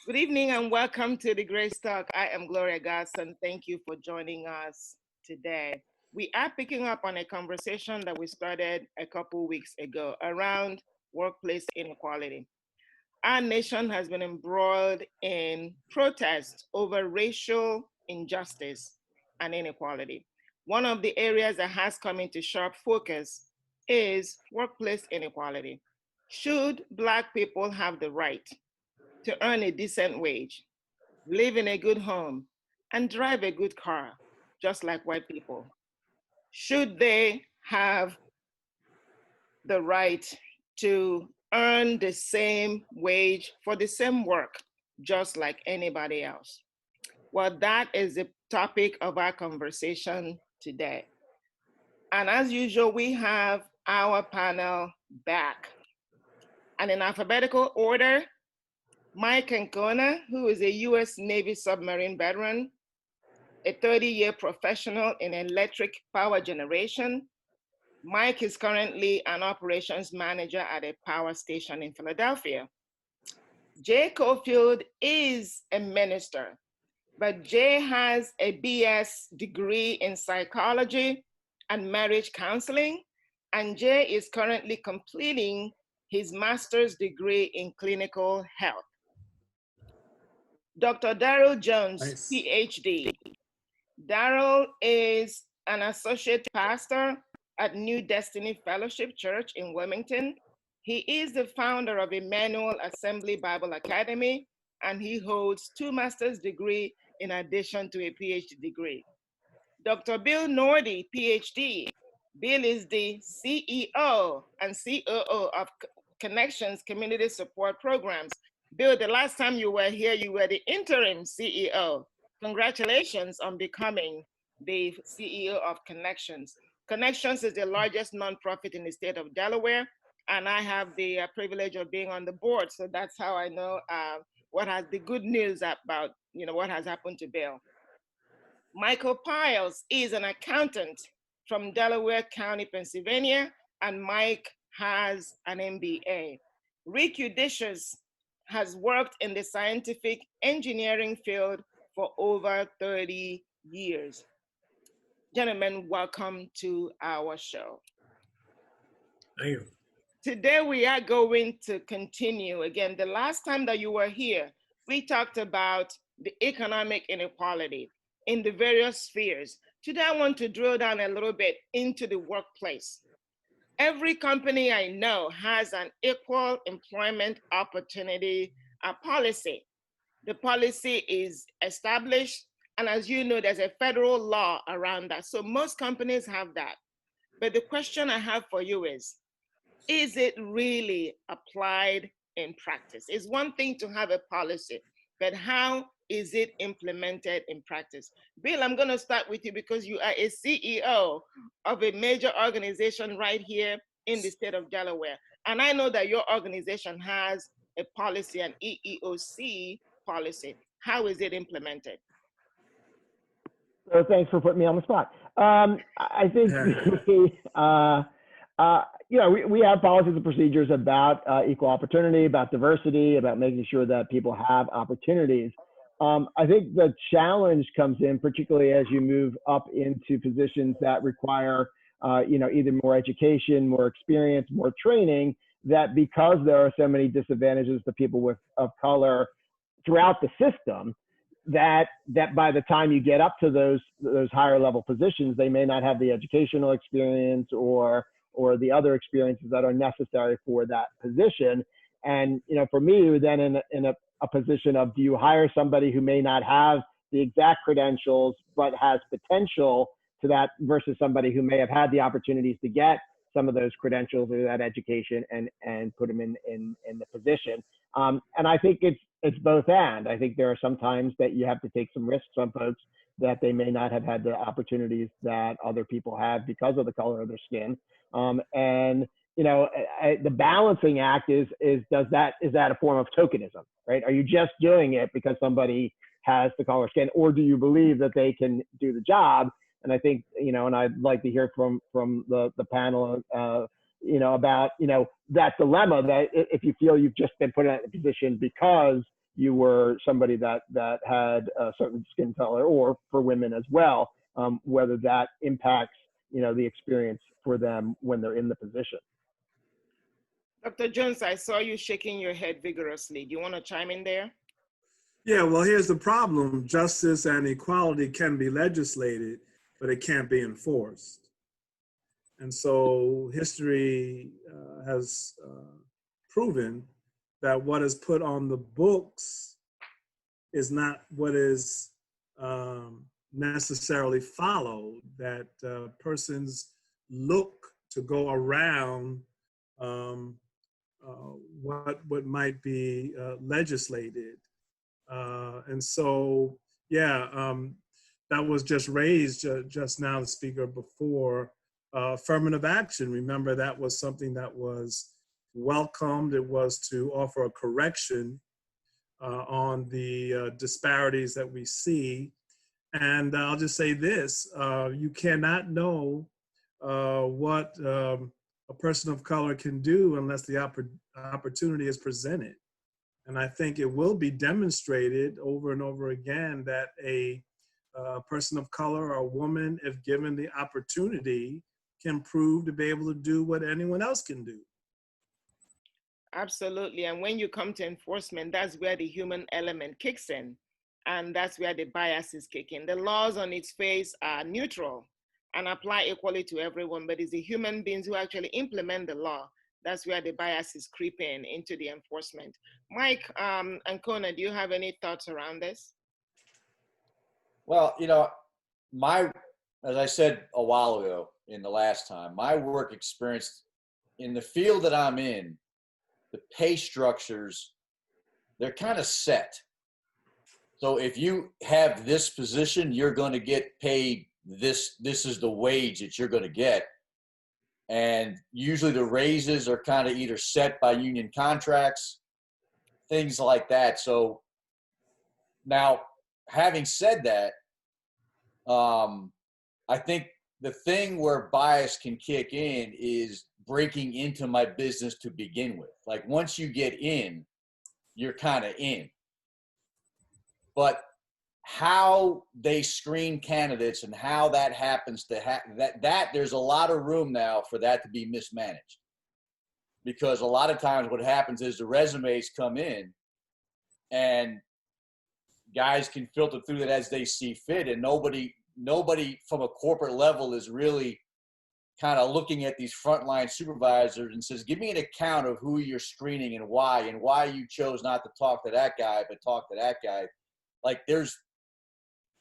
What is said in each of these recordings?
Good evening and welcome to the Grace Talk. I am Gloria Garson. Thank you for joining us today. We are picking up on a conversation that we started a couple weeks ago around workplace inequality. Our nation has been embroiled in protests over racial injustice and inequality. One of the areas that has come into sharp focus is workplace inequality. Should Black people have the right to earn a decent wage, live in a good home, and drive a good car, just like white people? Should they have the right to earn the same wage for the same work, just like anybody else? Well, that is the topic of our conversation today. And as usual, we have our panel back. And in alphabetical order, Mike Ancona, who is a US Navy submarine veteran, a 30-year professional in electric power generation. Mike is currently an operations manager at a power station in Philadelphia. Jay Cofield is a minister, but Jay has a BS degree in psychology and marriage counseling, and Jay is currently completing his master's degree in clinical health. Dr. Daryl Jones, Nice. PhD. Daryl is an associate pastor at New Destiny Fellowship Church in Wilmington. He is the founder of Emmanuel Assembly Bible Academy, and he holds 2 master's degrees in addition to a PhD degree. Dr. Bill Nordy, PhD. Bill is the CEO and COO of Connections Community Support Programs. Bill, the last time you were here, you were the interim CEO. Congratulations on becoming the CEO of Connections. Connections is the largest nonprofit in the state of Delaware, and I have the privilege of being on the board, so that's how I know what has the good news about what has happened to Bill. Michael Piles is an accountant from Delaware County, Pennsylvania, and Mike has an MBA. Rick Udicious has worked in the scientific engineering field for over 30 years. Gentlemen, welcome to our show. Thank you. Today we are going to continue. Again, the last time that you were here, we talked about the economic inequality in the various spheres. Today I want to drill down a little bit into the workplace. Every company I know has an equal employment opportunity policy. The policy is established, and as you know, there's a federal law around that. So most companies have that. But the question I have for you is it really applied in practice? It's one thing to have a policy, but how is it implemented in practice? Bill, I'm going to start with you because you are a CEO of a major organization right here in the state of Delaware. And I know that your organization has a policy, an EEOC policy. How is it implemented? So thanks for putting me on the spot. I think we have policies and procedures about equal opportunity, about diversity, about making sure that people have opportunities. I think the challenge comes in, particularly as you move up into positions that require, either more education, more experience, more training, that because there are so many disadvantages to people of color throughout the system, that by the time you get up to those higher level positions, they may not have the educational experience or the other experiences that are necessary for that position. And for me, then in a position of, do you hire somebody who may not have the exact credentials but has potential to that versus somebody who may have had the opportunities to get some of those credentials or that education and put them in the position. And I think it's both and. I think there are some times that you have to take some risks on folks that they may not have had the opportunities that other people have because of the color of their skin. The balancing act is that a form of tokenism, right? Are you just doing it because somebody has the color skin, or do you believe that they can do the job? And I think, and I'd like to hear from the panel, about, that dilemma that if you feel you've just been put in a position because you were somebody that had a certain skin color, or for women as well, whether that impacts, the experience for them when they're in the position. Dr. Jones, I saw you shaking your head vigorously. Do you want to chime in there? Yeah, well, here's the problem. Justice and equality can be legislated, but it can't be enforced. And so history has proven that what is put on the books is not what is necessarily followed, that persons look to go around what might be legislated. And so, that was just raised just now, the speaker before. Affirmative action, remember, that was something that was welcomed. It was to offer a correction on the disparities that we see. And I'll just say this, you cannot know what a person of color can do unless the opportunity is presented. And I think it will be demonstrated over and over again that a person of color or a woman, if given the opportunity, can prove to be able to do what anyone else can do. Absolutely. And when you come to enforcement, that's where the human element kicks in. And that's where the biases kick in. The laws on its face are neutral and apply equally to everyone, but it's the human beings who actually implement the law. That's where the biases creep in into the enforcement. Mike and Kona, do you have any thoughts around this? Well, as I said a while ago in the last time, my work experience in the field that I'm in, the pay structures, they're kind of set. So if you have this position, you're going to get paid this. This is the wage that you're going to get. And usually the raises are kind of either set by union contracts, things like that. So now, having said that, I think the thing where bias can kick in is breaking into my business to begin with. Like once you get in, you're kind of in. But how they screen candidates and how that happens to that there's a lot of room now for that to be mismanaged. Because a lot of times what happens is the resumes come in and guys can filter through that as they see fit, and nobody from a corporate level is really kind of looking at these frontline supervisors and says, give me an account of who you're screening and why you chose not to talk to that guy but talk to that guy. Like there's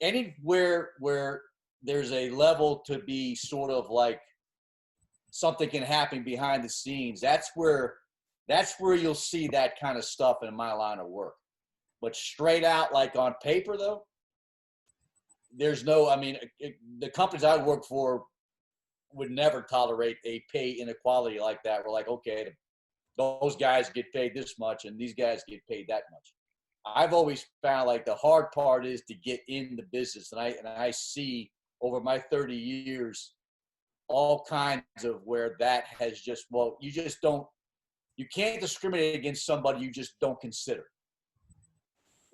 anywhere where there's a level to be sort of like something can happen behind the scenes, that's where you'll see that kind of stuff in my line of work. But straight out, like on paper though, there's no, the companies I work for would never tolerate a pay inequality like that. We're like, okay, those guys get paid this much and these guys get paid that much. I've always found like the hard part is to get in the business. And I see over my 30 years, all kinds of where that has just, you can't discriminate against somebody you just don't consider.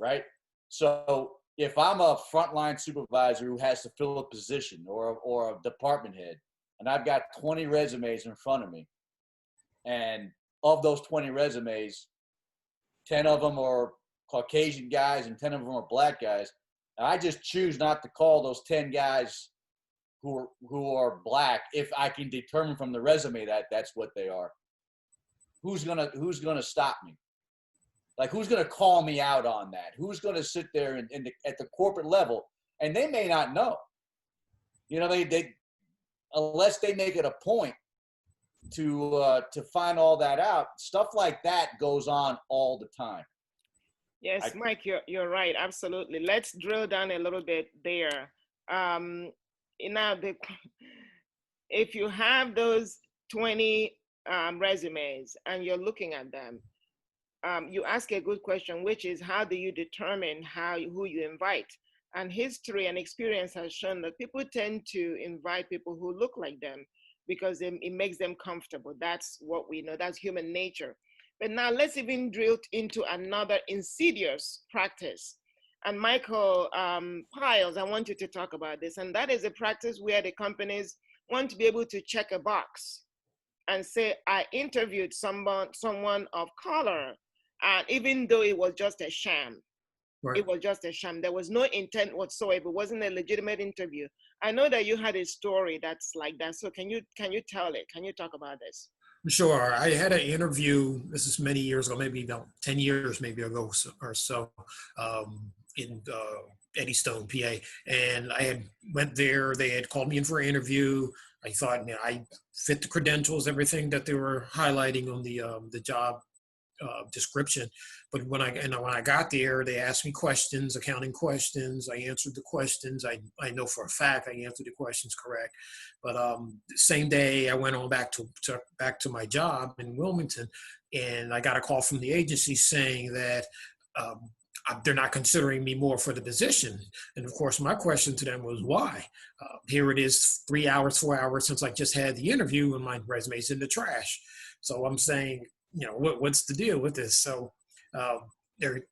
Right? So if I'm a frontline supervisor who has to fill a position or a department head, and I've got 20 resumes in front of me, and of those 20 resumes, 10 of them are Caucasian guys and 10 of them are black guys, and I just choose not to call those 10 guys who are black if I can determine from the resume that that's what they are. Who's gonna stop me? Like, who's going to call me out on that? Who's going to sit there at the corporate level? And they may not know. They unless they make it a point to find all that out. Stuff like that goes on all the time. Yes, Mike, you're right. Absolutely. Let's drill down a little bit there. If you have those 20 resumes and you're looking at them, you ask a good question, which is how do you determine who you invite? And history and experience has shown that people tend to invite people who look like them because it makes them comfortable. That's what we know. That's human nature. But now let's even drill into another insidious practice. And Michael Piles, I want you to talk about this. And that is a practice where the companies want to be able to check a box and say, I interviewed someone of color, and even though it was just a sham, Right. it was just a sham. There was no intent whatsoever. It wasn't a legitimate interview. I know that you had a story that's like that. So can you tell it? Can you talk about this? Sure. I had an interview, this is many years ago, maybe about 10 years maybe ago or so, in Eddystone, PA. And I had went there, they had called me in for an interview. I thought, you know, I fit the credentials, everything that they were highlighting on the job description. But when I got there, they asked me questions, accounting questions. I answered the questions. I know for a fact I answered the questions correct. But the same day I went on back to my job in Wilmington, and I got a call from the agency saying that they're not considering me more for the position. And of course, my question to them was why? Here it is 3 hours, 4 hours since I just had the interview, and my resume's in the trash. So I'm saying, you know, what's the deal with this? So the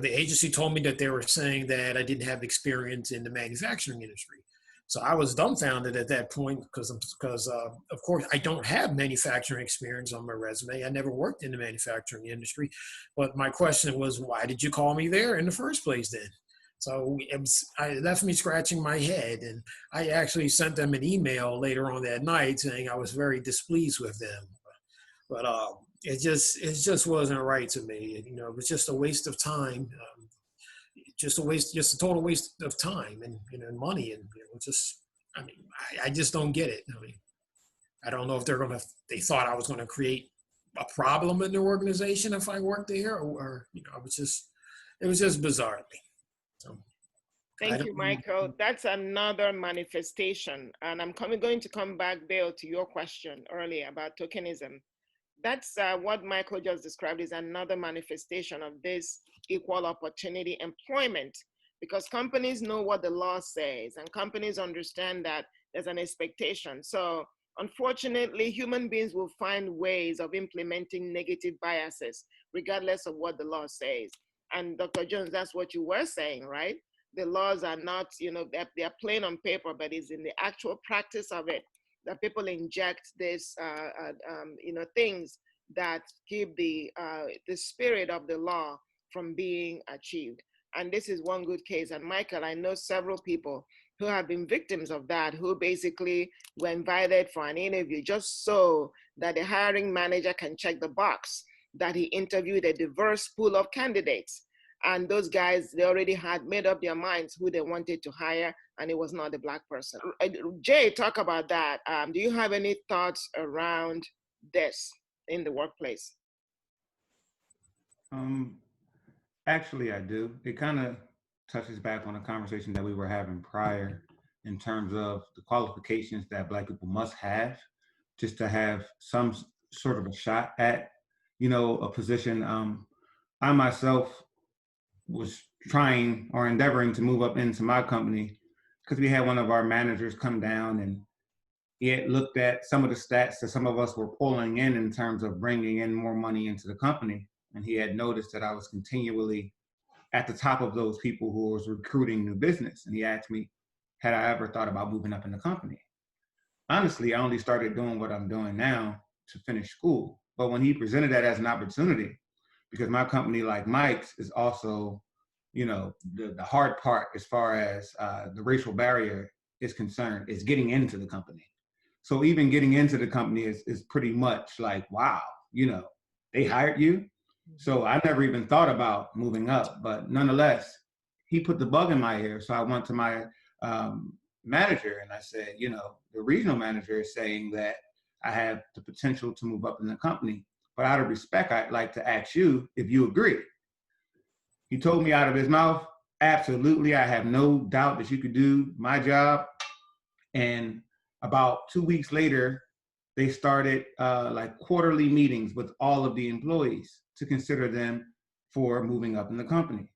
agency told me that they were saying that I didn't have experience in the manufacturing industry. So I was dumbfounded at that point because of course I don't have manufacturing experience on my resume. I never worked in the manufacturing industry. But my question was, why did you call me there in the first place then? So it left me scratching my head, and I actually sent them an email later on that night saying I was very displeased with them. But it just wasn't right to me. You know, it was just a waste of time. Just a total waste of time and, you know, money, and, you know, I just don't get it. I mean, I don't know if they thought I was going to create a problem in their organization if I worked there, or you know, it was just bizarre to me. So, thank you, Michael. That's another manifestation, and I'm going to come back, Bill, to your question earlier about tokenism. That's what Michael just described is another manifestation of this equal opportunity employment, because companies know what the law says and companies understand that there's an expectation. So unfortunately, human beings will find ways of implementing negative biases regardless of what the law says. And Dr. Jones, that's what you were saying, right? The laws are not, you know, they're plain on paper, but it's in the actual practice of it that people inject this, you know, things that keep the spirit of the law from being achieved. And this is one good case. And Michael, I know several people who have been victims of that, who basically were invited for an interview just so that the hiring manager can check the box that he interviewed a diverse pool of candidates. And those guys, they already had made up their minds who they wanted to hire, and it was not a Black person. Jay, talk about that. Do you have any thoughts around this in the workplace? Actually, I do. It kind of touches back on a conversation that we were having prior in terms of the qualifications that Black people must have just to have some sort of a shot at, you know, a position. I myself was trying or endeavoring to move up into my company because we had one of our managers come down and he had looked at some of the stats that some of us were pulling in terms of bringing in more money into the company. And he had noticed that I was continually at the top of those people who was recruiting new business. And he asked me, had I ever thought about moving up in the company? Honestly, I only started doing what I'm doing now to finish school. But when he presented that as an opportunity, because my company, like Mike's, is also, you know, the hard part as far as the racial barrier is concerned is getting into the company. So even getting into the company is pretty much like, wow, you know, they hired you. So I never even thought about moving up, but nonetheless, he put the bug in my ear. So I went to my manager and I said, you know, the regional manager is saying that I have the potential to move up in the company, but out of respect, I'd like to ask you if you agree. He told me out of his mouth, absolutely, I have no doubt that you could do my job. And about 2 weeks later, they started like quarterly meetings with all of the employees to consider them for moving up in the company.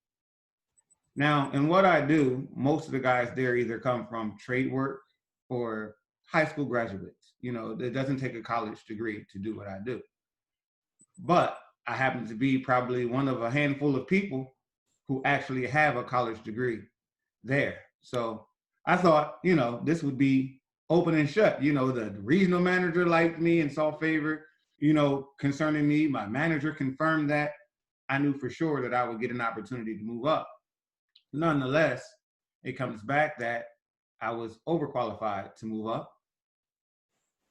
Now, in what I do, most of the guys there either come from trade work or high school graduates. You know, it doesn't take a college degree to do what I do. But I happen to be probably one of a handful of people who actually have a college degree there. So I thought, this would be open and shut. The regional manager liked me and saw favor, concerning me. My manager confirmed that. I knew for sure that I would get an opportunity to move up. Nonetheless, it comes back that I was overqualified to move up,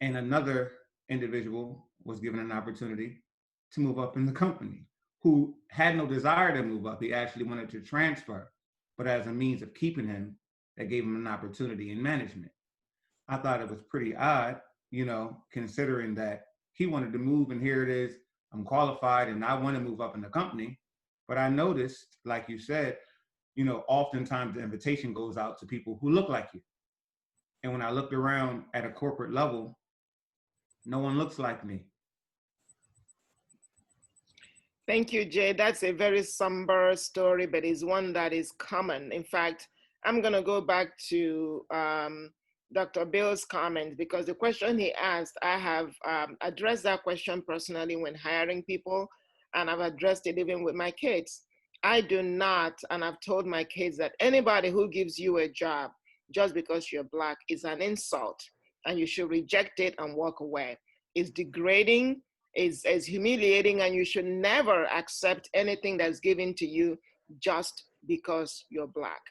and another individual was given an opportunity to move up in the company, who had no desire to move up. He actually wanted to transfer, but as a means of keeping him, that gave him an opportunity in management. I thought it was pretty odd, considering that he wanted to move, and here it is, I'm qualified and I want to move up in the company. But I noticed, like you said, oftentimes the invitation goes out to people who look like you. And when I looked around at a corporate level, no one looks like me. Thank you, Jay. That's a very somber story, but it's one that is common. In fact, I'm going to go back to Dr. Bill's comment, because the question he asked, I have addressed that question personally when hiring people, and I've addressed it even with my kids. I do not, and I've told my kids that anybody who gives you a job just because you're Black is an insult, and you should reject it and walk away. It's degrading, it's humiliating, and you should never accept anything that's given to you just because you're Black.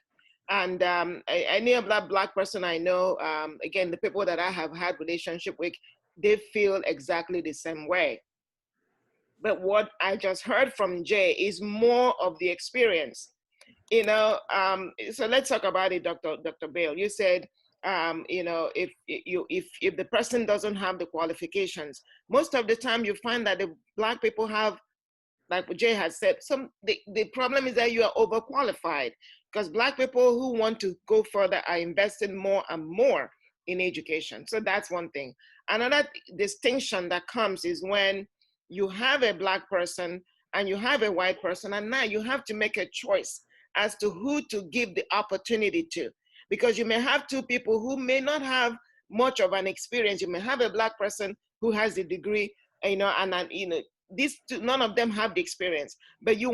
And any Black person I know, again, the people that I have had relationship with, they feel exactly the same way. But what I just heard from Jay is more of the experience. So let's talk about it, Dr. Bill. You said, if the person doesn't have the qualifications, most of the time you find that the Black people have, like Jay has said, the problem is that you are overqualified, because Black people who want to go further are invested more and more in education. So that's one thing. Another distinction that comes is when you have a Black person and you have a white person, and now you have to make a choice as to who to give the opportunity to, because you may have two people who may not have much of an experience. You may have a Black person who has the degree, these two, none of them have the experience, but you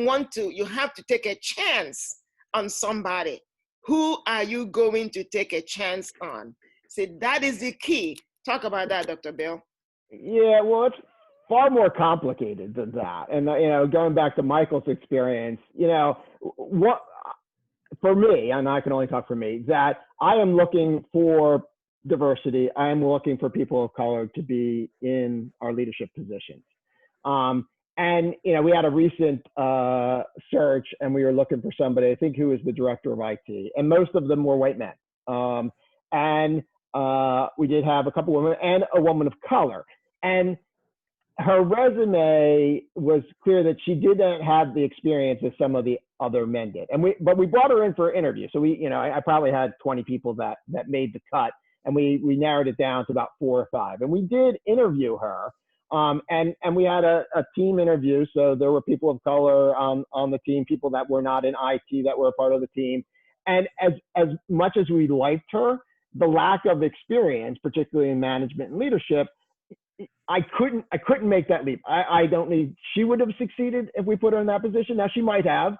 have to take a chance on somebody. Who are you going to take a chance on? So that is the key. Talk about that, Dr. Bill. Yeah, well, it's far more complicated than that. And, going back to Michael's experience, what, for me, and I can only talk for me, that I am looking for diversity. I am looking for people of color to be in our leadership positions. And, we had a recent search, and we were looking for somebody, I think, who was the director of IT, and most of them were white men. And we did have a couple women and a woman of color. And her resume was clear that she didn't have the experience that some of the other men did. But we brought her in for an interview. So I probably had 20 people that made the cut, and we narrowed it down to about 4 or 5. And we did interview her. And we had a team interview. So there were people of color on the team, people that were not in IT that were a part of the team. And as much as we liked her, the lack of experience, particularly in management and leadership, I couldn't make that leap. I don't need, she would have succeeded if we put her in that position. Now she might have,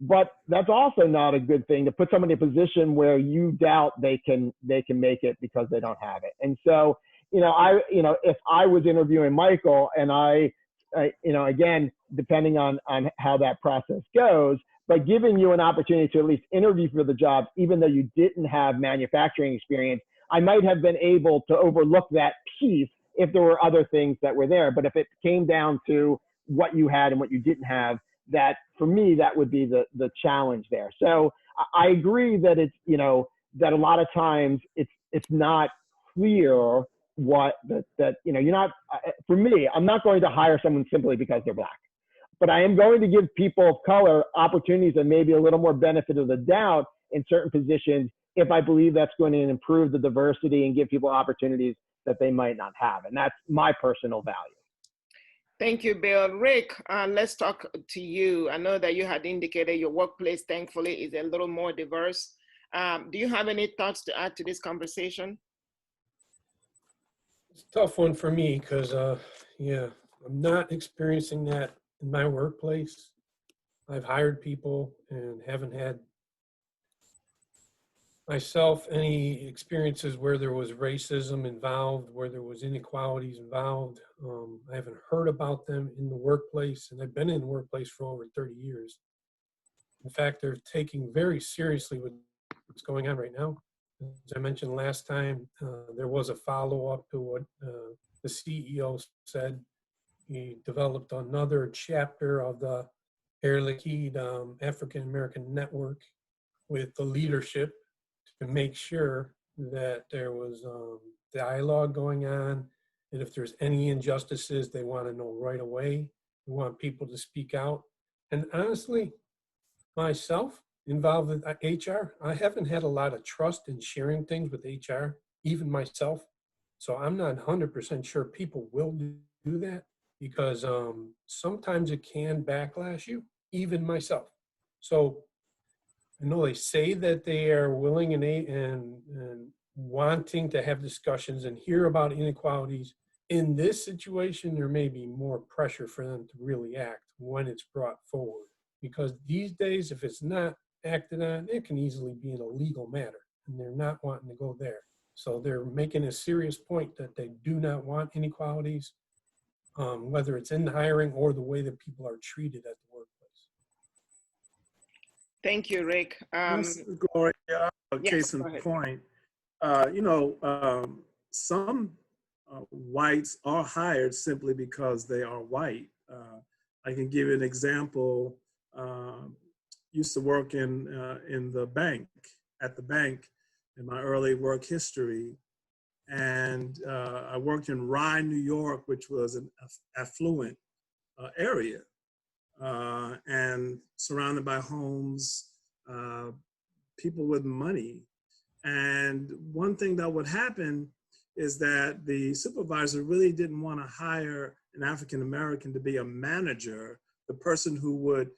but that's also not a good thing to put somebody in a position where you doubt they can make it because they don't have it. And so, if I was interviewing Michael, and I again, depending on how that process goes, but giving you an opportunity to at least interview for the job, even though you didn't have manufacturing experience, I might have been able to overlook that piece if there were other things that were there. But if it came down to what you had and what you didn't have, that for me, that would be the challenge there. So I agree that it's, that a lot of times it's not clear what that you're not, for me, I'm not going to hire someone simply because they're Black, but I am going to give people of color opportunities and maybe a little more benefit of the doubt in certain positions if I believe that's going to improve the diversity and give people opportunities that they might not have. And that's my personal value. Thank you, Bill. Rick, let's talk to you. I know that you had indicated your workplace, thankfully, is a little more diverse. Do you have any thoughts to add to this conversation? It's a tough one for me because, I'm not experiencing that in my workplace. I've hired people and haven't had myself any experiences where there was racism involved, where there was inequalities involved. I haven't heard about them in the workplace, and I've been in the workplace for over 30 years. In fact, they're taking very seriously what's going on right now. As I mentioned last time, there was a follow-up to what the CEO said. He developed another chapter of the Air Liquide African American Network with the leadership to make sure that there was dialogue going on. And if there's any injustices, they want to know right away. We want people to speak out. And honestly, myself involved with HR, I haven't had a lot of trust in sharing things with HR, even myself. So I'm not 100% sure people will do that, because sometimes it can backlash you, even myself. So I know they say that they are willing and wanting to have discussions and hear about inequalities. In this situation, there may be more pressure for them to really act when it's brought forward. Because these days, if it's not acted on, it can easily be an illegal matter, and they're not wanting to go there. So they're making a serious point that they do not want inequalities, whether it's in hiring or the way that people are treated at the workplace. Thank you, Rick. Yes, Gloria, yes, case in go ahead. point, some whites are hired simply because they are white. I can give you an example. Used to work in the bank, at the bank in my early work history. And I worked in Rye, New York, which was an affluent area, and surrounded by homes, people with money. And one thing that would happen is that the supervisor really didn't want to hire an African American to be a manager, the person who would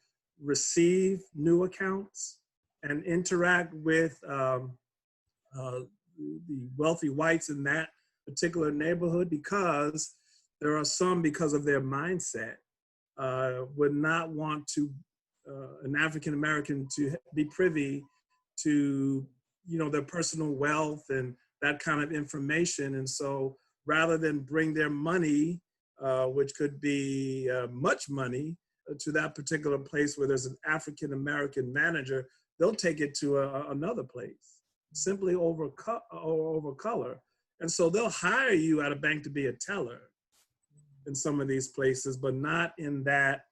receive new accounts and interact with the wealthy whites in that particular neighborhood, because there are some, because of their mindset, would not want to an African American to be privy to their personal wealth and that kind of information. And so rather than bring their money, which could be much money, to that particular place where there's an African American manager, they'll take it to another place, simply over color. And so they'll hire you at a bank to be a teller in some of these places, but not in that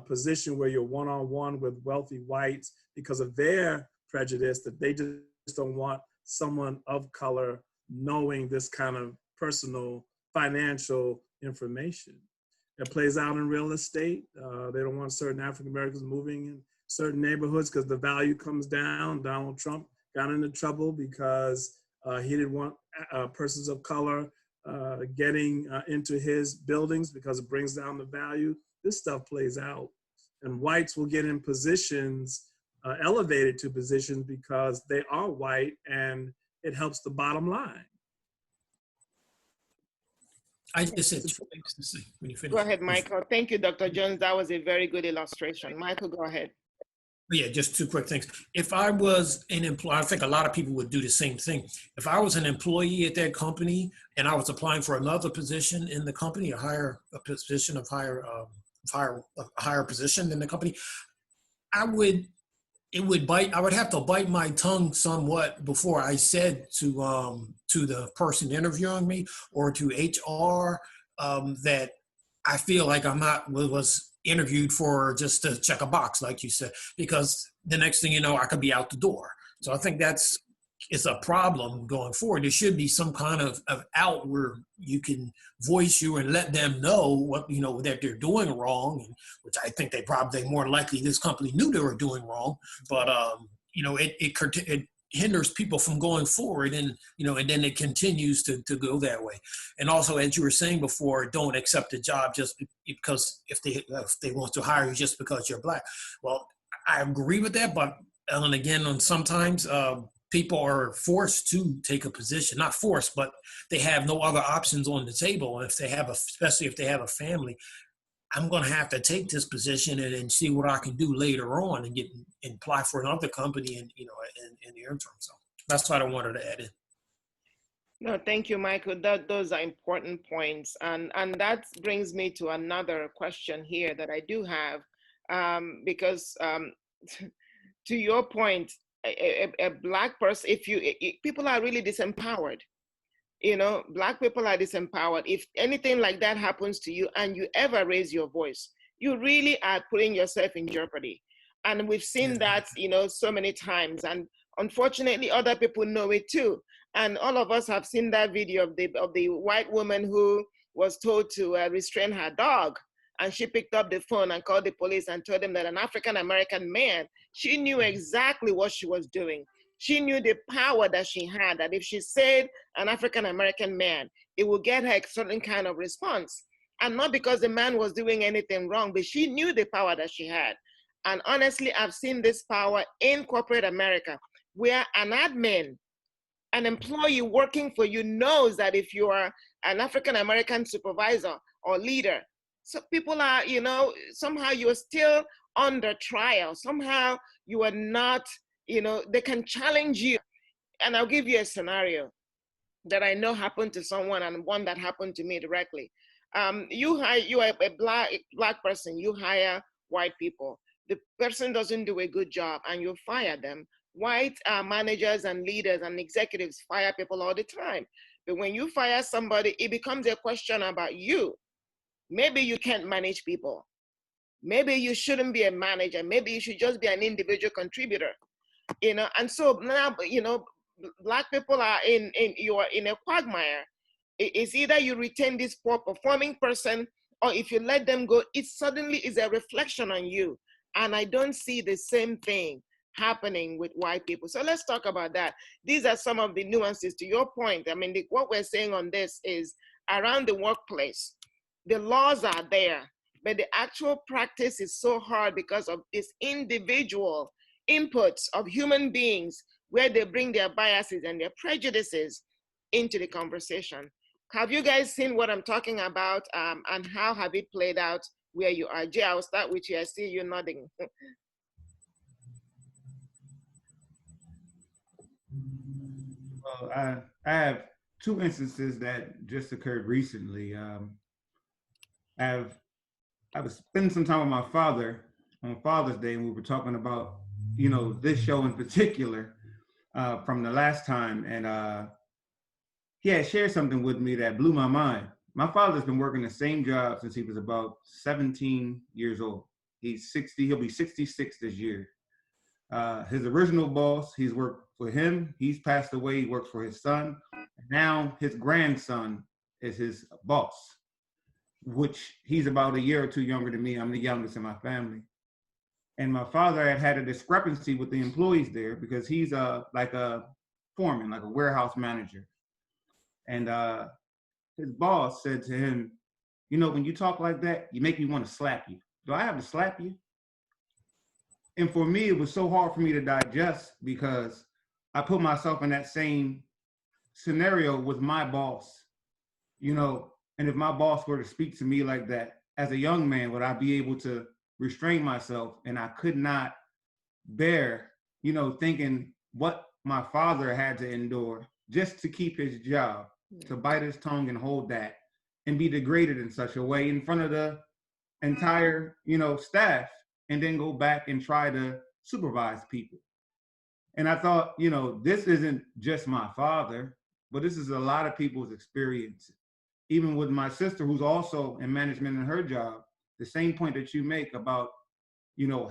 position where you're one-on-one with wealthy whites because of their prejudice, that they just don't want someone of color knowing this kind of personal financial information. It plays out in real estate. They don't want certain African Americans moving in certain neighborhoods because the value comes down. Donald Trump got into trouble because he didn't want persons of color getting into his buildings because it brings down the value. This stuff plays out. And whites will get in positions, elevated to positions because they are white, and it helps the bottom line. I just said 2 things to say when you finish. Go ahead, Michael. Thank you, Dr. Jones. That was a very good illustration. Michael, go ahead. Yeah, just 2 quick things. If I was an employee, I think a lot of people would do the same thing. If I was an employee at that company and I was applying for another position in the company, a higher position in the company, I would have to bite my tongue somewhat before I said to the person interviewing me or to HR that I feel like was interviewed for just to check a box, like you said, because the next thing you know, I could be out the door. So I think it's a problem going forward. There should be some kind of out where you can voice you and let them know what, that they're doing wrong, which I think they probably more likely this company knew they were doing wrong, but it hinders people from going forward, and and then it continues to go that way. And also, as you were saying before, don't accept a job just because if they want to hire you just because you're Black. Well, I agree with that, but and again, sometimes people are forced to take a position, not forced, but they have no other options on the table. If they have especially if they have a family, I'm going to have to take this position and see what I can do later on and apply for another company and, in the interim. So that's what I wanted to add in. No, thank you, Michael. Those are important points. And that brings me to another question here that I do have, because to your point, a Black person, people are really disempowered. Black people are disempowered. If anything like that happens to you and you ever raise your voice, you really are putting yourself in jeopardy. And we've seen that, so many times. And unfortunately, other people know it too. And all of us have seen that video of the white woman who was told to restrain her dog. And she picked up the phone and called the police and told them that an African-American man, she knew exactly what she was doing. She knew the power that she had, that if she said an African-American man, it would get her a certain kind of response. And not because the man was doing anything wrong, but she knew the power that she had. And honestly, I've seen this power in corporate America, where an admin, an employee working for you, knows that if you are an African-American supervisor or leader, so people are, somehow you're still under trial. Somehow you are not, they can challenge you. And I'll give you a scenario that I know happened to someone and one that happened to me directly. You are a black person, you hire white people. The person doesn't do a good job and you fire them. White managers and leaders and executives fire people all the time. But when you fire somebody, it becomes a question about you. Maybe you can't manage people. Maybe you shouldn't be a manager. Maybe you should just be an individual contributor. And so now, Black people are you are in a quagmire. It's either you retain this poor performing person, or if you let them go, it suddenly is a reflection on you. And I don't see the same thing happening with white people. So let's talk about that. These are some of the nuances to your point. I mean, what we're saying on this is around the workplace, the laws are there, but the actual practice is so hard because of this individual inputs of human beings where they bring their biases and their prejudices into the conversation. Have you guys seen what I'm talking about, and how have it played out where you are? Jay, I'll start with you. I see you nodding. Well, I have two instances that just occurred recently. I was spending some time with my father on Father's Day, and we were talking about, this show in particular from the last time, and he had shared something with me that blew my mind. My father's been working the same job since he was about 17 years old. He's 60, he'll be 66 this year. His original boss, he's worked for him. He's passed away, he works for his son. Now his grandson is his boss, which he's about a year or two younger than me. I'm the youngest in my family. And my father had a discrepancy with the employees there because he's like a foreman, like a warehouse manager. And his boss said to him, when you talk like that, you make me want to slap you. Do I have to slap you? And for me, it was so hard for me to digest because I put myself in that same scenario with my boss, and if my boss were to speak to me like that, as a young man, would I be able to restrain myself? And I could not bear, thinking what my father had to endure just to keep his job, to bite his tongue and hold that and be degraded in such a way in front of the entire, staff, and then go back and try to supervise people. And I thought, this isn't just my father, but this is a lot of people's experience. Even with my sister, who's also in management in her job, the same point that you make about,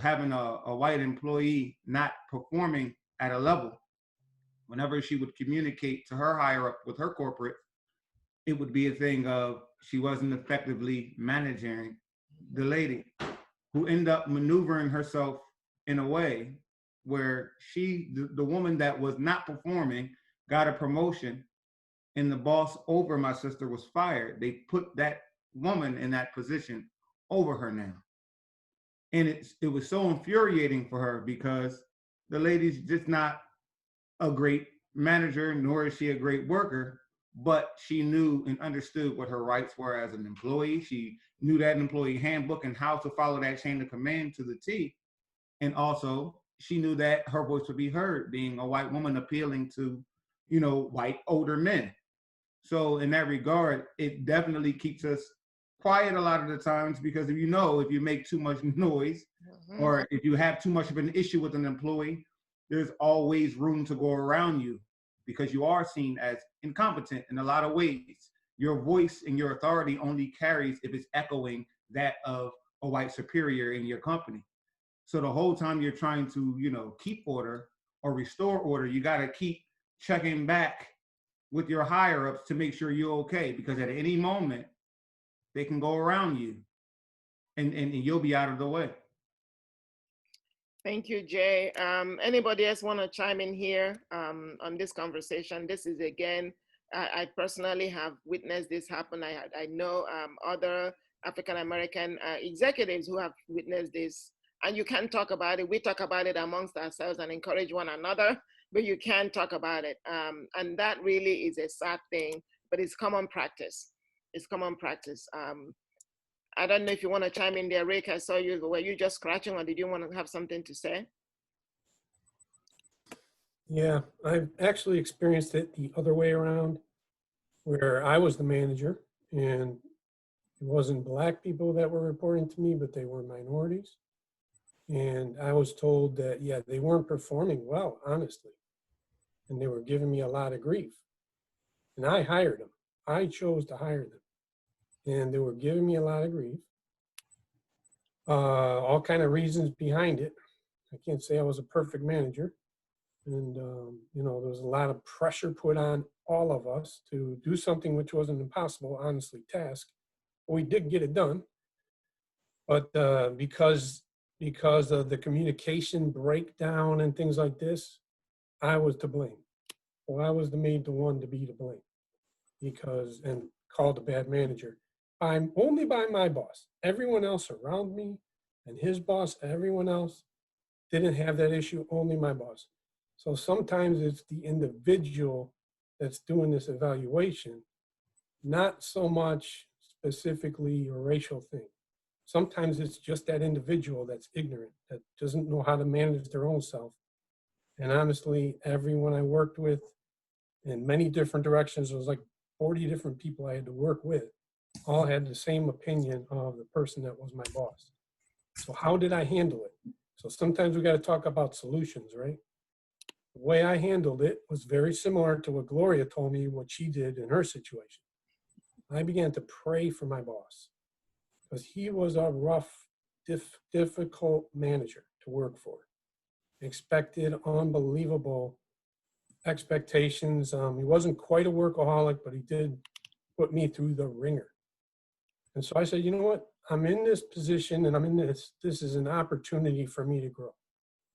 having a white employee not performing at a level. Whenever she would communicate to her higher up with her corporate, it would be a thing of she wasn't effectively managing the lady, who ended up maneuvering herself in a way where the woman that was not performing got a promotion, and the boss over my sister was fired. They put that woman in that position over her now. And it was so infuriating for her because the lady's just not a great manager, nor is she a great worker, but she knew and understood what her rights were as an employee. She knew that employee handbook and how to follow that chain of command to the T. And also, she knew that her voice would be heard, being a white woman appealing to, white older men. So in that regard, it definitely keeps us quiet a lot of the times, because if you make too much noise, or if you have too much of an issue with an employee, there's always room to go around you, because you are seen as incompetent in a lot of ways. Your voice and your authority only carries if it's echoing that of a white superior in your company. So the whole time you're trying to, keep order or restore order, you got to keep checking back with your higher ups to make sure you're okay, because at any moment they can go around you and you'll be out of the way. Thank you, Jay. Anybody else want to chime in here on this conversation? This is, again, I personally have witnessed this happen. I know other African-American executives who have witnessed this, and you can talk about it. We talk about it amongst ourselves and encourage one another, but you can talk about it. And that really is a sad thing, but it's common practice. It's common practice. I don't know if you want to chime in there, Rick. I saw you. Were you just scratching, or did you want to have something to say? Yeah, I've actually experienced it the other way around, where I was the manager and it wasn't Black people that were reporting to me, but they were minorities. And I was told that, yeah, they weren't performing well, honestly. And they were giving me a lot of grief. And I hired them. I chose to hire them. And they were giving me a lot of grief. All kind of reasons behind it. I can't say I was a perfect manager. And, there was a lot of pressure put on all of us to do something which was an impossible, honestly, task. We did get it done. But because of the communication breakdown and things like this, I was to blame. Well, I was the one to be to blame, and called a bad manager. I'm only by my boss. Everyone else around me and his boss, everyone else didn't have that issue, only my boss. So sometimes it's the individual that's doing this evaluation, not so much specifically a racial thing. Sometimes it's just that individual that's ignorant, that doesn't know how to manage their own self. And honestly, everyone I worked with in many different directions, there was like 40 different people I had to work with, all had the same opinion of the person that was my boss. So how did I handle it? So sometimes we got to talk about solutions, right? The way I handled it was very similar to what Gloria told me what she did in her situation. I began to pray for my boss, because he was a rough, difficult manager to work for. Expected unbelievable expectations. He wasn't quite a workaholic, but he did put me through the ringer. And so I said, you know what? I'm in this position and I'm in this. This is an opportunity for me to grow.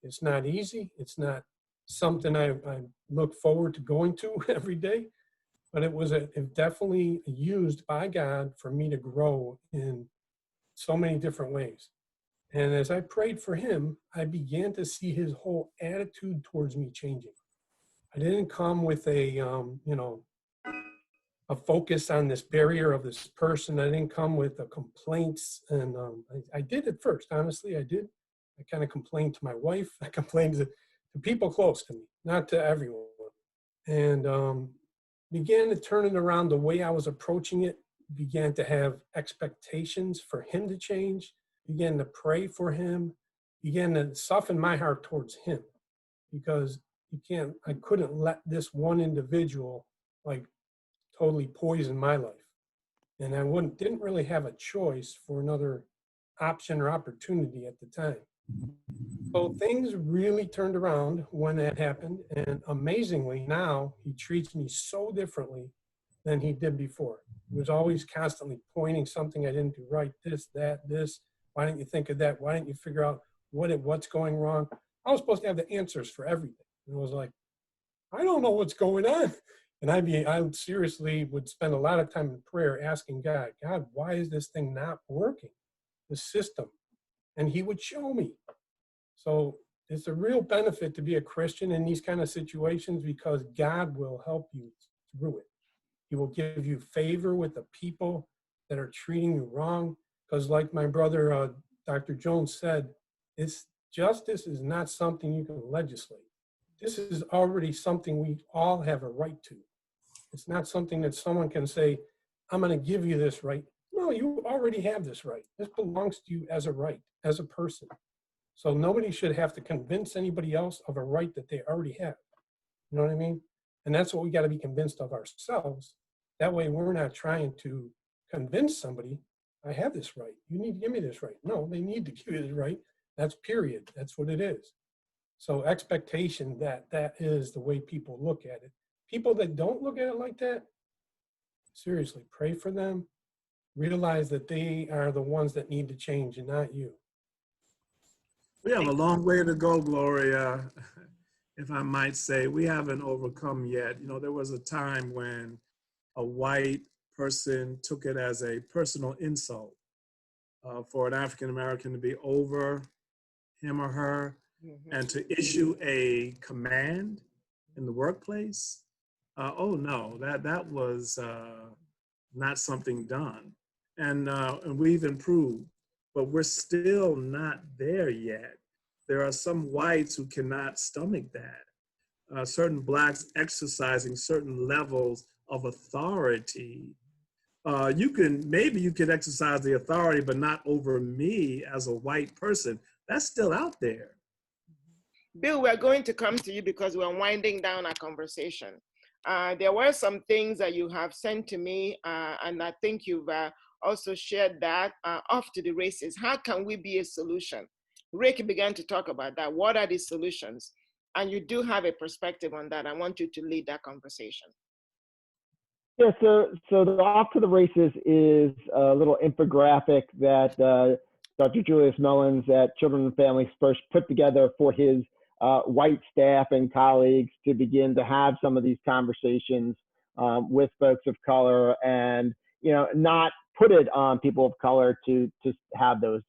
It's not easy. It's not something I look forward to going to every day, but it was definitely used by God for me to grow in so many different ways. And as I prayed for him, I began to see his whole attitude towards me changing. I didn't come with a focus on this barrier of this person. I didn't come with the complaints. And I did at first, honestly, I did. I kind of complained to my wife. I complained to people close to me, not to everyone. And began to turn it around. The way I was approaching it, began to have expectations for him to change, began to pray for him, began to soften my heart towards him, because I couldn't let this one individual like totally poison my life. And I didn't really have a choice for another option or opportunity at the time. So things really turned around when that happened. And amazingly, now he treats me so differently than he did before. He was always constantly pointing something I didn't do right, this, that, this. Why didn't you think of that? Why didn't you figure out what's going wrong? I was supposed to have the answers for everything. And I was like, I don't know what's going on. And I seriously would spend a lot of time in prayer asking God, why is this thing not working? The system. And he would show me. So it's a real benefit to be a Christian in these kind of situations, because God will help you through it. He will give you favor with the people that are treating you wrong. Because like my brother, Dr. Jones said, justice is not something you can legislate. This is already something we all have a right to. It's not something that someone can say, I'm going to give you this right. No, you already have this right. This belongs to you as a right, as a person. So nobody should have to convince anybody else of a right that they already have. You know what I mean? And that's what we got to be convinced of ourselves. That way we're not trying to convince somebody, I have this right. You need to give me this right. No, they need to give you this right. That's period. That's what it is. So expectation that is the way people look at it. People that don't look at it like that, seriously, pray for them. Realize that they are the ones that need to change and not you. We have a long way to go, Gloria. If I might say, we haven't overcome yet. You know, there was a time when a white person took it as a personal insult for an African American to be over him or her and to issue a command in the workplace. Oh no, that was not something done. And we've improved, but we're still not there yet. There are some whites who cannot stomach that. Certain blacks exercising certain levels of authority. Maybe you could exercise the authority, but not over me as a white person. That's still out there. Bill, we're going to come to you because we're winding down our conversation. There were some things that you have sent to me, and I think you've also shared that off to the races. How can we be a solution? Rick began to talk about that. What are the solutions? And you do have a perspective on that. I want you to lead that conversation. Yeah, so the Off to the Races is a little infographic that Dr. Julius Mullins at Children and Families First put together for his white staff and colleagues to begin to have some of these conversations with folks of color, and not put it on people of color to have those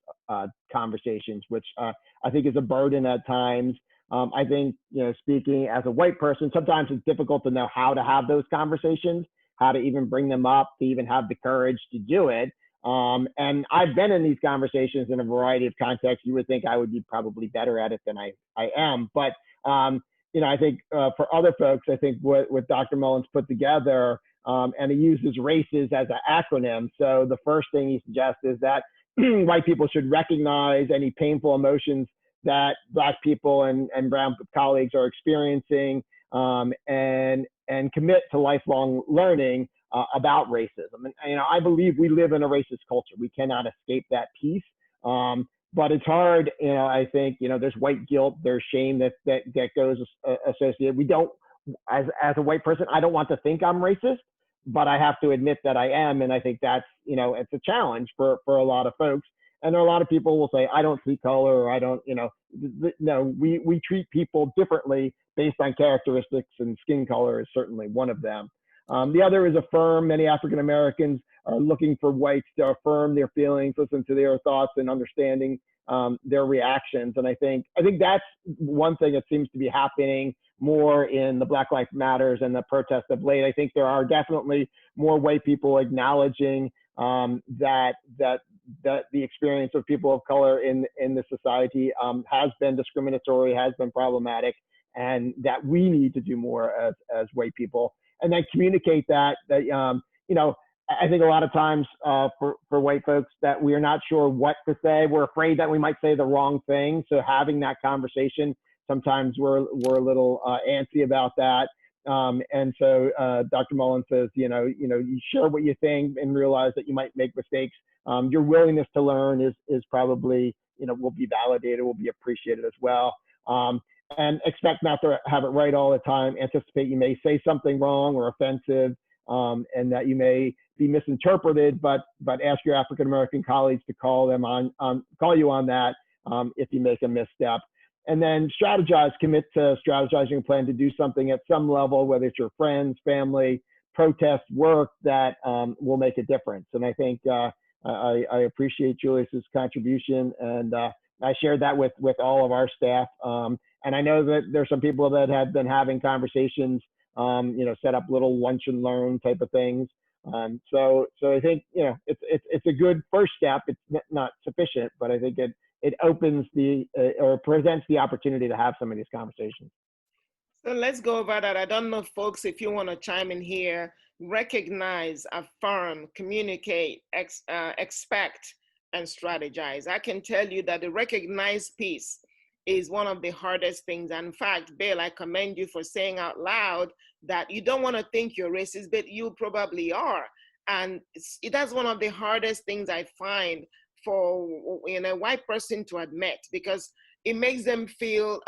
conversations, which I think is a burden at times. I think, speaking as a white person, sometimes it's difficult to know how to have those conversations, how to even bring them up, to even have the courage to do it. And I've been in these conversations in a variety of contexts. You would think I would be probably better at it than I am. But, I think for other folks, I think what Dr. Mullins put together, and he uses races as an acronym. So the first thing he suggests is that white people should recognize any painful emotions that Black people and brown colleagues are experiencing, and commit to lifelong learning about racism. And I believe we live in a racist culture. We cannot escape that piece. But it's hard, I think, there's white guilt, there's shame that goes associated. We don't, as a white person, I don't want to think I'm racist, but I have to admit that I am. And I think that's, it's a challenge for a lot of folks. And there are a lot of people who will say, I don't see color, or I don't, no, we treat people differently based on characteristics, and skin color is certainly one of them. The other is affirm. Many African Americans are looking for whites to affirm their feelings, listen to their thoughts, and understanding their reactions. And I think that's one thing that seems to be happening more in the Black Lives Matters and the protests of late. I think there are definitely more white people acknowledging that the experience of people of color in this society has been discriminatory, has been problematic, and that we need to do more as white people. And then communicate that I think a lot of times for white folks that we are not sure what to say. We're afraid that we might say the wrong thing. So having that conversation, sometimes we're a little antsy about that. And so Dr. Mullins says, you share what you think and realize that you might make mistakes. Your willingness to learn is probably, will be validated, will be appreciated as well. And expect not to have it right all the time. Anticipate you may say something wrong or offensive, and that you may be misinterpreted, but ask your African American colleagues to call you on that if you make a misstep. And then strategize, commit to strategizing a plan to do something at some level, whether it's your friends, family, protest, work, that will make a difference. And I think I appreciate Julius's contribution, and I shared that with all of our staff. And I know that there's some people that have been having conversations, set up little lunch and learn type of things So I think, you know, it's a good first step. It's not sufficient, but I think it opens or presents the opportunity to have some of these conversations. So let's go over that. I don't know, folks, if you want to chime in here. Recognize, affirm, communicate, expect, and strategize. I can tell you that the recognize piece is one of the hardest things. And in fact, Bill, I commend you for saying out loud that you don't want to think you're racist, but you probably are. And that's one of the hardest things I find for, you know, a white person to admit, because it makes them feel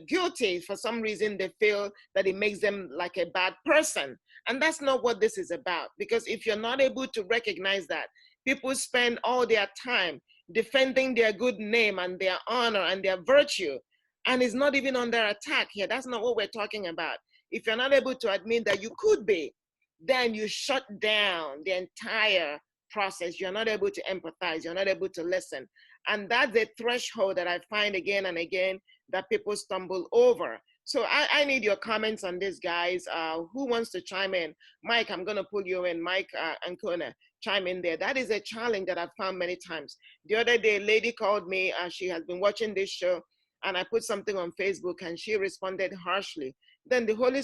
guilty. For some reason, they feel that it makes them like a bad person. And that's not what this is about. Because if you're not able to recognize that, people spend all their time defending their good name and their honor and their virtue, and it's not even under attack here. That's not what we're talking about. If you're not able to admit that you could be, then you shut down the entire process. You're not able to empathize. You're not able to listen. And that's a threshold that I find again and again that people stumble over. So I need your comments on this, guys. Who wants to chime in? Mike, I'm going to pull you in. Mike and Kona, chime in there. That is a challenge that I've found many times. The other day, a lady called me. She has been watching this show, and I put something on Facebook, and she responded harshly. Then the Holy,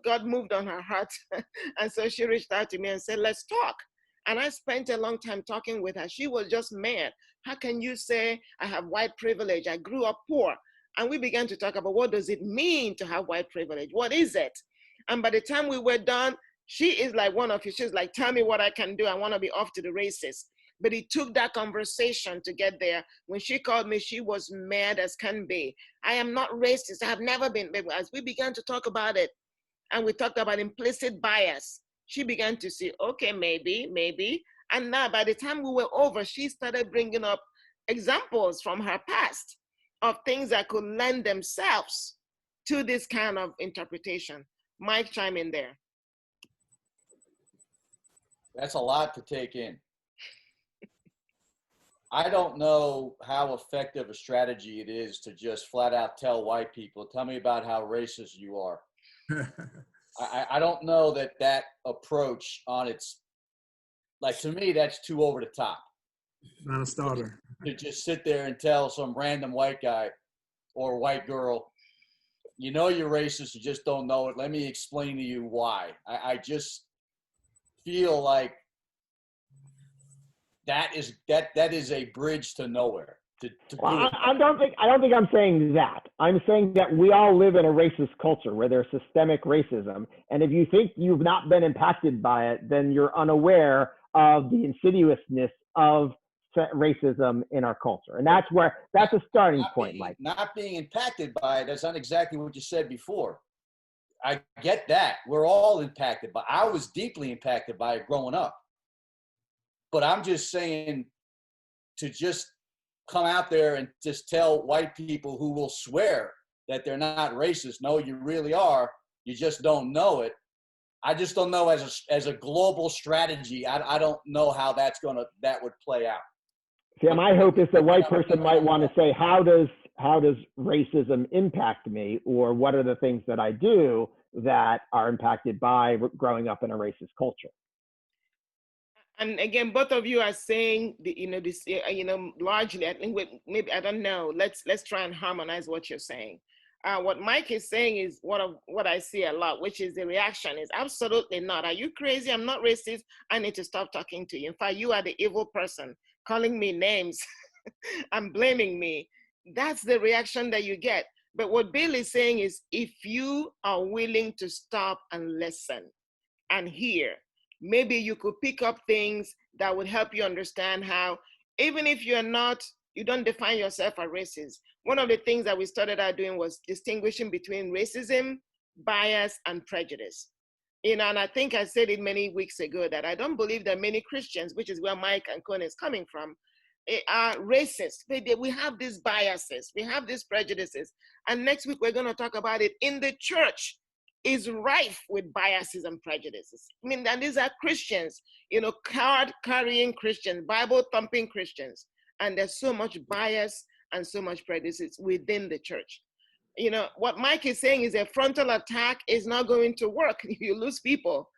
God moved on her heart. And so she reached out to me and said, let's talk. And I spent a long time talking with her. She was just mad. How can you say I have white privilege? I grew up poor. And we began to talk about what does it mean to have white privilege? What is it? And by the time we were done, she is like one of you. She's like, tell me what I can do. I want to be off to the races. But it took that conversation to get there. When she called me, she was mad as can be. I am not racist. I have never been. But as we began to talk about it, and we talked about implicit bias, she began to see, okay, maybe. And now by the time we were over, she started bringing up examples from her past of things that could lend themselves to this kind of interpretation. Mike, chime in there. That's a lot to take in. I don't know how effective a strategy it is to just flat out tell white people, tell me about how racist you are. I don't know that approach on its, like, to me, that's too over the top. Not a starter. To just sit there and tell some random white guy or white girl, you know you're racist, you just don't know it. Let me explain to you why. I just feel like that is a bridge to nowhere. Well, I don't think I'm saying that. I'm saying that we all live in a racist culture where there's systemic racism. And if you think you've not been impacted by it, then you're unaware of the insidiousness of racism in our culture. And that's a starting point, Mike. Not being impacted by it, that's not exactly what you said before. I get that. We're all impacted, but I was deeply impacted by it growing up. But I'm just saying, to just come out there and just tell white people who will swear that they're not racist, no, you really are, you just don't know it. I just don't know as a global strategy. I don't know how that would play out. Yeah, my hope is the white person might want to say, how does racism impact me, or what are the things that I do that are impacted by growing up in a racist culture? And again, both of you are saying, largely, I think maybe, I don't know, let's try and harmonize what you're saying. What Mike is saying is what I see a lot, which is the reaction is absolutely not. Are you crazy? I'm not racist. I need to stop talking to you. In fact, you are the evil person calling me names and blaming me. That's the reaction that you get. But what Bill is saying is, if you are willing to stop and listen and hear, maybe you could pick up things that would help you understand how, even if you don't define yourself as racist. One of the things that we started out doing was distinguishing between racism, bias, and prejudice. And I think I said it many weeks ago that I don't believe that many Christians, which is where Mike and Kona is coming from, are racist. We have these biases, we have these prejudices. And next week, we're going to talk about it. In the church is rife with biases and prejudices. I mean, and these are Christians, card-carrying Christians, Bible-thumping Christians. And there's so much bias and so much prejudice within the church. What Mike is saying is a frontal attack is not going to work. You lose people.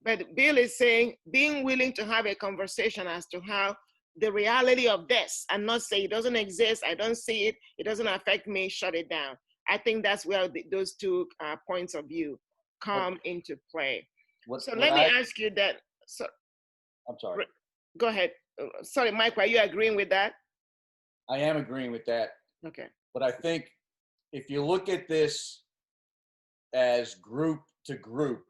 But Bill is saying being willing to have a conversation as to how the reality of this, and not say it doesn't exist, I don't see it, it doesn't affect me, shut it down. I think that's where those two points of view come into play. So let me ask you that. So, I'm sorry. Go ahead. Sorry, Mike, are you agreeing with that? I am agreeing with that. Okay. But I think if you look at this as group to group,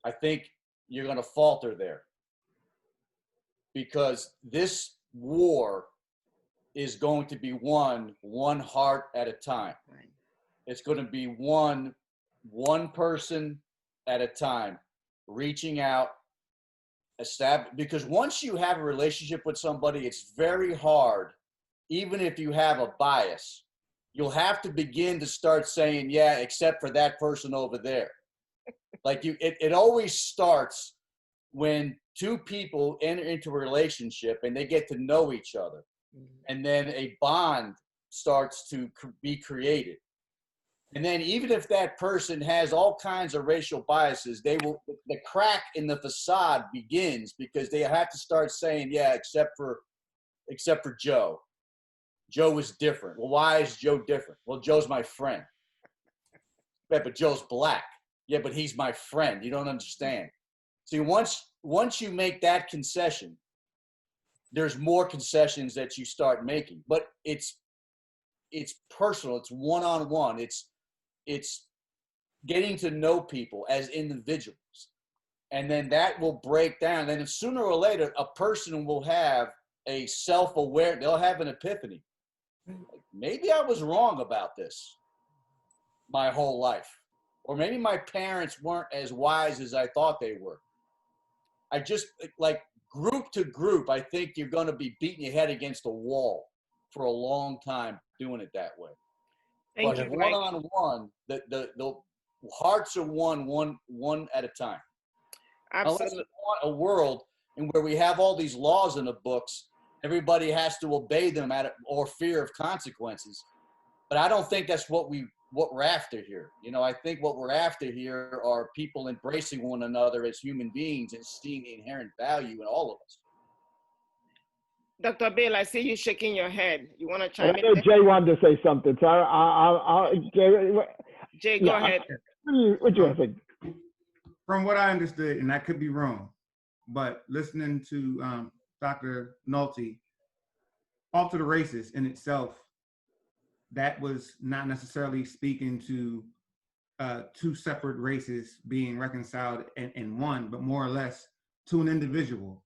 I think you're going to falter there. Because this war is going to be won one heart at a time. Right. It's going to be one person at a time, reaching out, because once you have a relationship with somebody, it's very hard, even if you have a bias, you'll have to begin to start saying, yeah, except for that person over there. Like it always starts when two people enter into a relationship and they get to know each other, and then a bond starts to be created. And then even if that person has all kinds of racial biases, the crack in the facade begins because they have to start saying, yeah, except for Joe. Joe is different. Well, why is Joe different? Well, Joe's my friend. Yeah, but Joe's black. Yeah, but he's my friend. You don't understand. See, once you make that concession, there's more concessions that you start making. But it's personal. It's one-on-one. It's getting to know people as individuals. And then that will break down. Then sooner or later, a person will have a self-aware, they'll have an epiphany. Maybe I was wrong about this my whole life. Or maybe my parents weren't as wise as I thought they were. I just, like, group to group, I think you're going to be beating your head against a wall for a long time doing it that way. Thank But you, one-on-one, the hearts are one at a time. Absolutely. Unless you want a world in where we have all these laws in the books, everybody has to obey them or fear of consequences. But I don't think that's what we're after here. You know, I think what we're after here are people embracing one another as human beings and seeing the inherent value in all of us. Dr. Bill, I see you shaking your head. You want to I chime know in? Jay wanted to say something, so Jay, go ahead. What do you want to say? From what I understood, and I could be wrong, but listening to Dr. Nolte, Off to the Races in itself, that was not necessarily speaking to two separate races being reconciled in one, but more or less to an individual.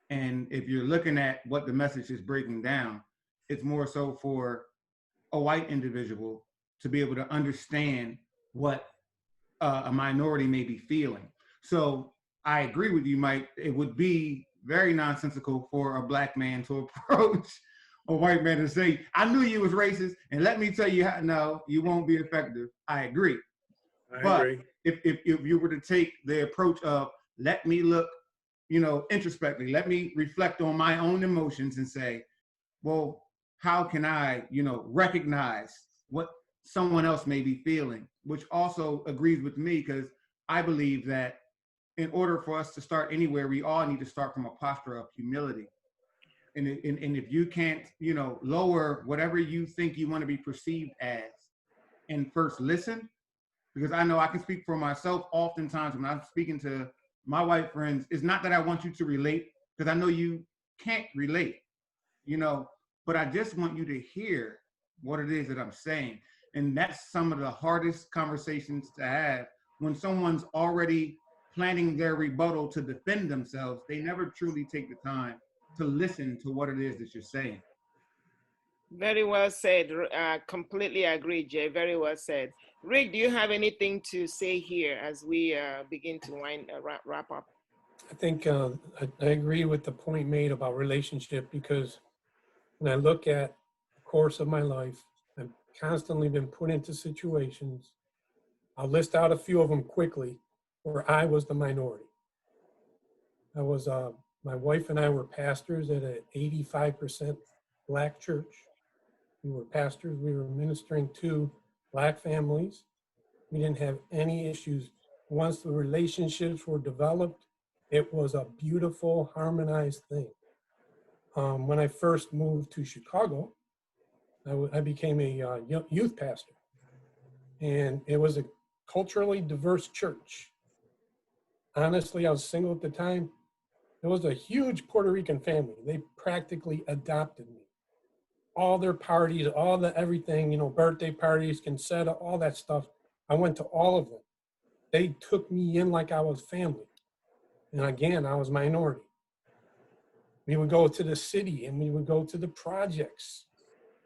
And if you're looking at what the message is breaking down, it's more so for a white individual to be able to understand what a minority may be feeling. So I agree with you, Mike. It would be very nonsensical for a black man to approach a white man and say, I knew you was racist, and let me tell you how, no, you won't be effective. I agree. I agree. If you were to take the approach of, let me look, introspectively, let me reflect on my own emotions and say, well, how can I, recognize what someone else may be feeling, which also agrees with me, because I believe that in order for us to start anywhere, we all need to start from a posture of humility. And if you can't, lower whatever you think you want to be perceived as, and first listen, because I know I can speak for myself oftentimes when I'm speaking to my white friends, it's not that I want you to relate, because I know you can't relate, but I just want you to hear what it is that I'm saying. And that's some of the hardest conversations to have when someone's already planning their rebuttal to defend themselves. They never truly take the time to listen to what it is that you're saying. Very well said. Completely agree, Jay. Very well said. Rick, do you have anything to say here as we begin to wrap up? I think I agree with the point made about relationship, because when I look at the course of my life, I've constantly been put into situations. I'll list out a few of them quickly where I was the minority. I was, my wife and I were pastors at an 85% Black church. We were pastors. We were ministering to Black families. We didn't have any issues once the relationships were developed, it was a beautiful, harmonized thing. When I first moved to Chicago, I became a youth pastor, and it was a culturally diverse church. Honestly, I was single at the time. It was a huge Puerto Rican family. They practically adopted me. All their parties, all the everything, you know, birthday parties, quinceañera, all that stuff. I went to all of them. They took me in like I was family. And again, I was minority. We would go to the city and we would go to the projects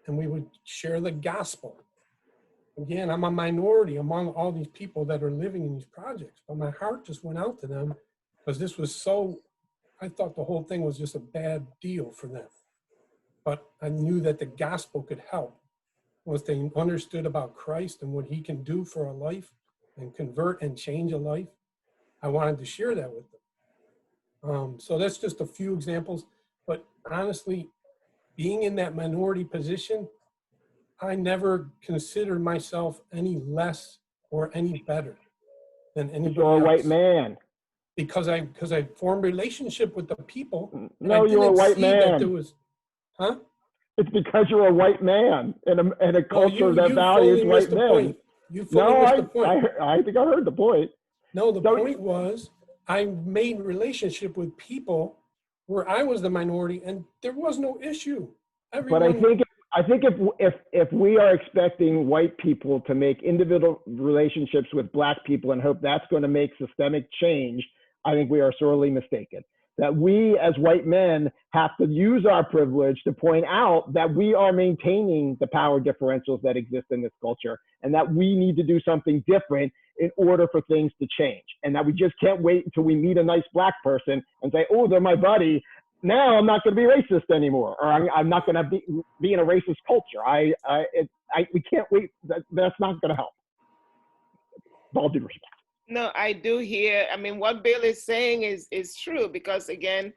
and we would share the gospel. Again, I'm a minority among all these people that are living in these projects, but my heart just went out to them because this was so, I thought the whole thing was just a bad deal for them. But I knew that the gospel could help. Once they understood about Christ and what he can do for a life and convert and change a life, I wanted to share that with them. So that's just a few examples. But honestly, being in that minority position, I never considered myself any less or any better than anybody You're a else. white man. Because I formed a relationship with the people. No, you're a white man. That there was, huh? It's because you're a white man in a culture that values white men. Point. You fully missed the point. I think I heard the point. No, the point was I made relationship with people where I was the minority and there was no issue. Everyone, but I think if we are expecting white people to make individual relationships with black people and hope that's going to make systemic change, I think we are sorely mistaken. That we as white men have to use our privilege to point out that we are maintaining the power differentials that exist in this culture and that we need to do something different in order for things to change. And that we just can't wait until we meet a nice black person and say, oh, they're my buddy. Now I'm not going to be racist anymore, or I'm not going to be in a racist culture. We can't wait. That's not going to help. With all due respect. No, I do hear. I mean, what Bill is saying is true because again,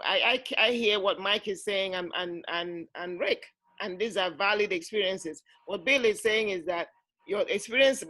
I hear what Mike is saying and Rick, and these are valid experiences. What Bill is saying is that your experience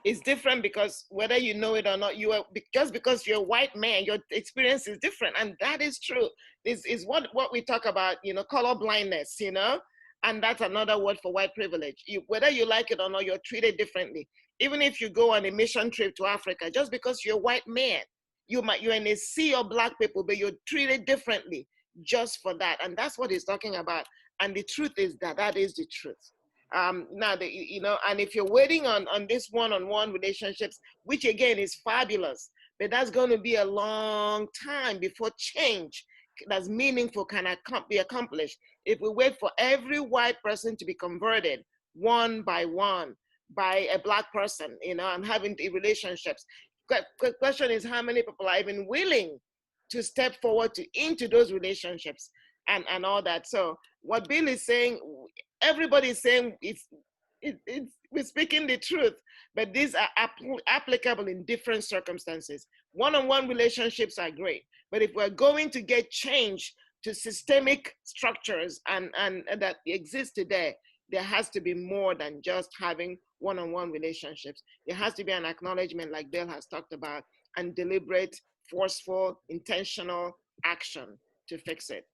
is different because whether you know it or not, you are just because you're a white man, your experience is different, and that is true. This is what we talk about, you know, color blindness, you know, and that's another word for white privilege. Whether you like it or not, you're treated differently. Even if you go on a mission trip to Africa, just because you're a white man, you're in a sea of black people, but you're treated differently just for that. And that's what he's talking about. And the truth is that is the truth. Now, you know, and if you're waiting on this one-on-one relationships, which again is fabulous, but that's going to be a long time before change that's meaningful can be accomplished. If we wait for every white person to be converted one by one, by a black person, you know, and having the relationships. The question is how many people are even willing to step forward into those relationships and all that. So what Bill is saying, everybody is saying we're speaking the truth, but these are applicable in different circumstances. One-on-one relationships are great, but if we're going to get change to systemic structures and that exist today, there has to be more than just having one-on-one relationships. There has to be an acknowledgement, like Bill has talked about, and deliberate, forceful, intentional action to fix it.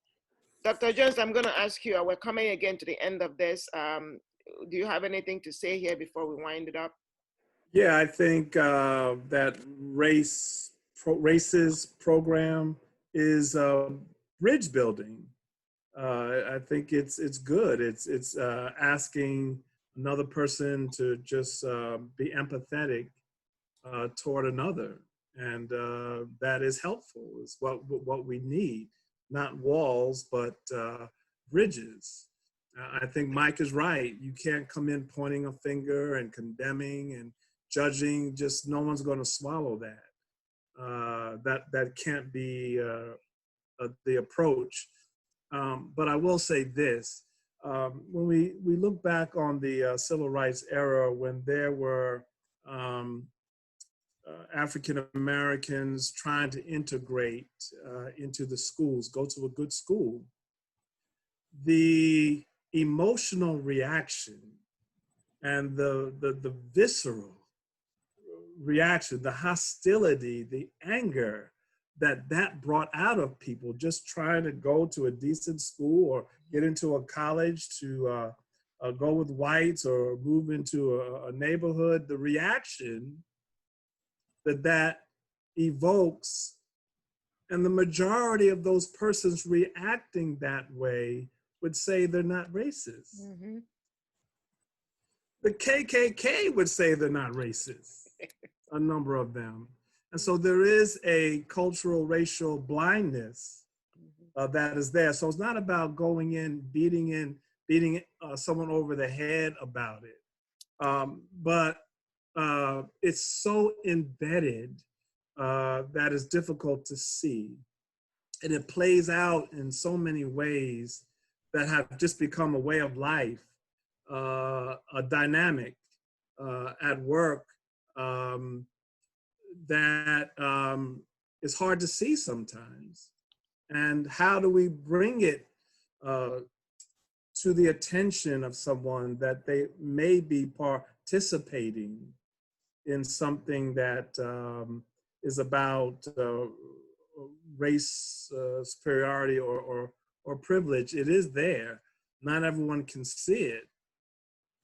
Dr. Jones, I'm going to ask you, we're coming again to the end of this. Do you have anything to say here before we wind it up? Yeah, I think that Races program is bridge building. I think it's good. It's asking another person to just be empathetic toward another, and that is helpful. It's what we need, not walls, but bridges. I think Mike is right. You can't come in pointing a finger and condemning and judging. Just no one's going to swallow that. That can't be the approach. But I will say this, when we look back on the civil rights era, when there were African Americans trying to integrate into the schools, go to a good school, the emotional reaction and the visceral reaction, the hostility, the anger that brought out of people just trying to go to a decent school or get into a college, to go with whites or move into a neighborhood, the reaction that evokes, and the majority of those persons reacting that way would say they're not racist. Mm-hmm. The KKK would say they're not racist, a number of them. And so there is a cultural racial blindness that is there. So it's not about going in, beating someone over the head about it. But it's so embedded that it's difficult to see. And it plays out in so many ways that have just become a way of life, a dynamic at work that is hard to see sometimes. And how do we bring it to the attention of someone that they may be participating in something that is about race superiority or privilege? It is there. Not everyone can see it.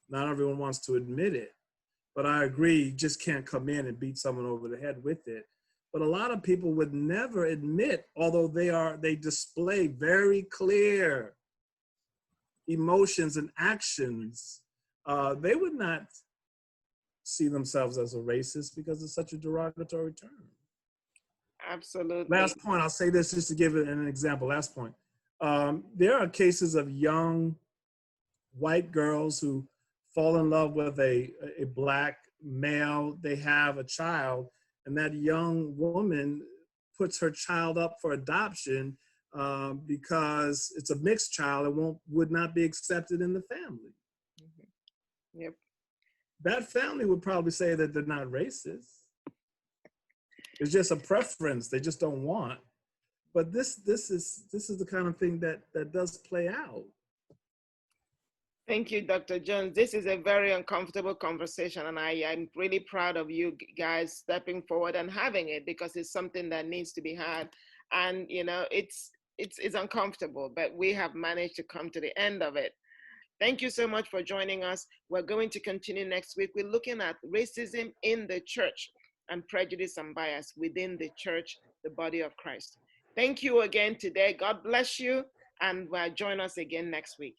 Not everyone wants to admit it. But I agree, you just can't come in and beat someone over the head with it. But a lot of people would never admit, although they display very clear emotions and actions, they would not see themselves as a racist because it's such a derogatory term. Absolutely. Last point, I'll say this just to give it an example. Last point. There are cases of young white girls who fall in love with a black male. They have a child, and that young woman puts her child up for adoption because it's a mixed child and would not be accepted in the family. Mm-hmm. Yep. That family would probably say that they're not racist. It's just a preference they just don't want. But this is the kind of thing that does play out. Thank you, Dr. Jones. This is a very uncomfortable conversation, and I'm really proud of you guys stepping forward and having it, because it's something that needs to be had. And you know, it's uncomfortable, but we have managed to come to the end of it. Thank you so much for joining us. We're going to continue next week. We're looking at racism in the church and prejudice and bias within the church, the body of Christ. Thank you again today. God bless you, and join us again next week.